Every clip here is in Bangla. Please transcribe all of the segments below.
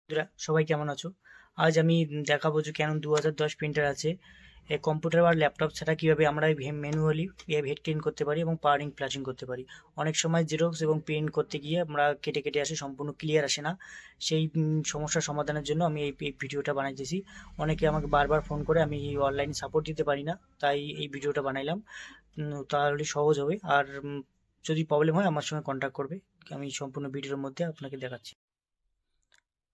বন্ধুরা সবাই কেমন আছো? আজ আমি দেখাবো যে ক্যানন 2010 প্রিন্টার আছে কম্পিউটার বা ল্যাপটপ ছাড়া কিভাবে আমরা ম্যানুয়ালি হেড ক্লিন করতে পারি এবং পাওয়ারিং ফ্ল্যাশিং করতে পারি। অনেক সময় জেরক্স এবং প্রিন্ট করতে গিয়ে আমরা কেটে কেটে আসে, সম্পূর্ণ ক্লিয়ার আসে না। সেই সমস্যার সমাধানের জন্য আমি এই ভিডিওটা বানাইতেছি। অনেকে আমাকে বারবার ফোন করে, আমি অনলাইন সাপোর্ট দিতে পারি না, তাই এই ভিডিওটা বানাইলাম। তাহলে সহজ হবে। আর যদি প্রবলেম হয় আমার সঙ্গে কন্ট্যাক্ট করবে, আমি সম্পূর্ণ ভিডিওর মধ্যে আপনাকে দেখাচ্ছি।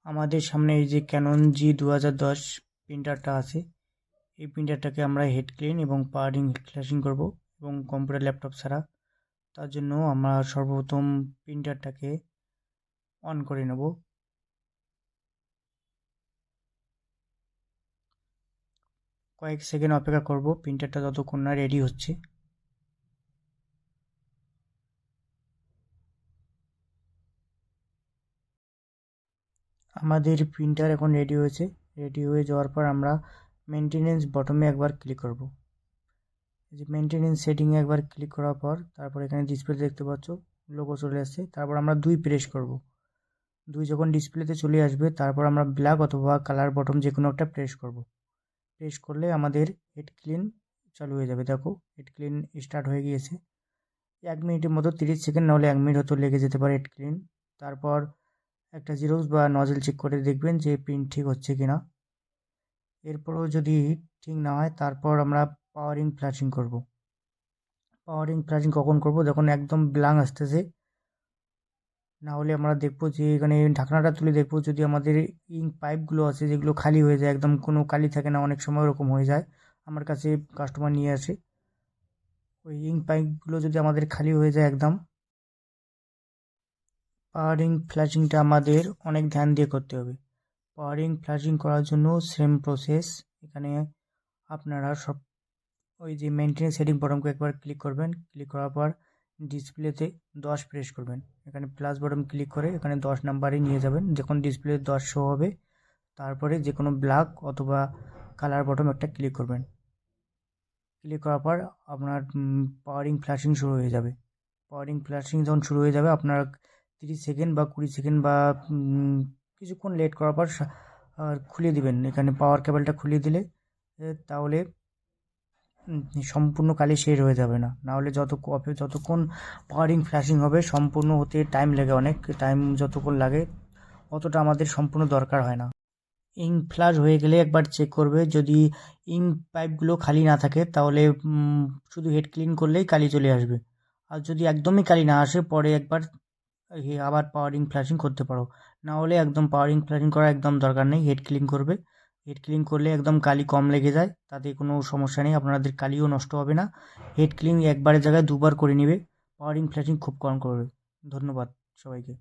আমাদের সামনে এই যে ক্যানন G2010 প্রিন্টারটা আছে, এই প্রিন্টারটাকে আমরা হেড ক্লিন এবং পাওয়ারিং ফ্ল্যাশিং করব এবং কম্পিউটার ল্যাপটপ ছাড়া। তার জন্য আমরা সর্বপ্রথম প্রিন্টারটাকে অন করে নেব। কয়েক সেকেন্ড অপেক্ষা করব প্রিন্টারটা যতক্ষণ না রেডি হচ্ছে। আমাদের প্রিন্টার এখন রেডি হয়েছে। রেডি হয়ে যাওয়ার পর আমরা মেনটেনেন্স বটমে একবার ক্লিক করব। এই যে মেনটেনেন্স সেটিংয়ে একবার ক্লিক করার পর তারপর এখানে ডিসপ্লে দেখতে পাচ্ছ, লোগো চলে আসছে। তারপর আমরা 2 প্রেস করব। 2 যখন ডিসপ্লেতে চলে আসবে তারপর আমরা ব্ল্যাক অথবা কালার বটম যে কোনো একটা প্রেস করব। প্রেস করলে আমাদের হেড ক্লিন চালু হয়ে যাবে। দেখো হেড ক্লিন স্টার্ট হয়ে গিয়েছে। 1 মিনিটের মতো, 30 সেকেন্ড নাহলে 1 মিনিট হয়তো লেগে যেতে পারে হেড ক্লিন। তারপর একটা জিরক্স বা নজেল চেক করে দেখবেন যে প্রিন্ট ঠিক হচ্ছে কিনা। এরপরও যদি ঠিক না হয় তারপর আমরা পাওয়ারিং ফ্ল্যাশিং করব। পাওয়ারিং ফ্ল্যাশিং কখন করব? যখন একদম ব্ল্যাঙ্ক আসতেছে। না হলে আমরা দেখবো যে এখানে ঢাকনাটা তুলে দেখবো, যদি আমাদের ইঙ্ক পাইপগুলো আছে যেগুলো খালি হয়ে যায়, একদম কোনো কালি থাকে না, অনেক সময় ওরকম হয়ে যায়। আমার কাছে কাস্টমার নিয়ে আসে, ওই ইঙ্ক পাইপগুলো যদি আমাদের খালি হয়ে যায় একদম, পাওয়ারিং ফ্ল্যাশিংটা আমাদের অনেক ধ্যান দিয়ে করতে হবে। পাওয়ারিং ফ্ল্যাশিং করার জন্য সেম প্রসেস। এখানে আপনারা সব ওই যে মেনটেন সেটিং বটমকে একবার ক্লিক করবেন। ক্লিক করার পর ডিসপ্লেতে 10 প্রেস করবেন। এখানে প্লাস বটম ক্লিক করে এখানে 10 নাম্বারে নিয়ে যাবেন। যখন ডিসপ্লে 10 শো হবে তারপরে যে কোনো ব্ল্যাক অথবা কালার বটম একটা ক্লিক করবেন। ক্লিক করার পর আপনার পাওয়ারিং ফ্ল্যাশিং শুরু হয়ে যাবে। পাওয়ারিং ফ্ল্যাশিং যখন শুরু হয়ে যাবে আপনার 30 সেকেন্ড বা 20 সেকেন্ড বা কিছুক্ষণ লেট করার পর খুলে দিবেন। এখানে পাওয়ার কেবলটা খুলে দিলে তাহলে সম্পূর্ণ কালি শেড হয়ে যাবে না। নাহলে যতক্ষণ পাওয়ারিং ফ্ল্যাশিং হবে সম্পূর্ণ হতে টাইম লাগে, অনেক টাইম যতক্ষণ লাগে অতটা আমাদের সম্পূর্ণ দরকার হয় না। ইঙ্ক ফ্লাশ হয়ে গেলে একবার চেক করবে, যদি ইঙ্ক পাইপগুলো খালি না থাকে তাহলে শুধু হেড ক্লিন করলেই কালি চলে আসবে। আর যদি একদমই কালি না আসে পরে একবার আবার পাওয়ারিং ফ্ল্যাশিং করতে পারো। না হলে একদম পাওয়ারিং ফ্ল্যাশিং করার একদম দরকার নেই, হেড ক্লিন করবে। হেড ক্লিন করলে একদম কালি কম লেগে যায়, তাতে কোনো সমস্যা নেই, আপনাদের কালিও নষ্ট হবে না। হেড ক্লিন একবারের জায়গায় দুবার করে নেবে, পাওয়ারিং ফ্ল্যাশিং খুব কম করবে। ধন্যবাদ সবাইকে।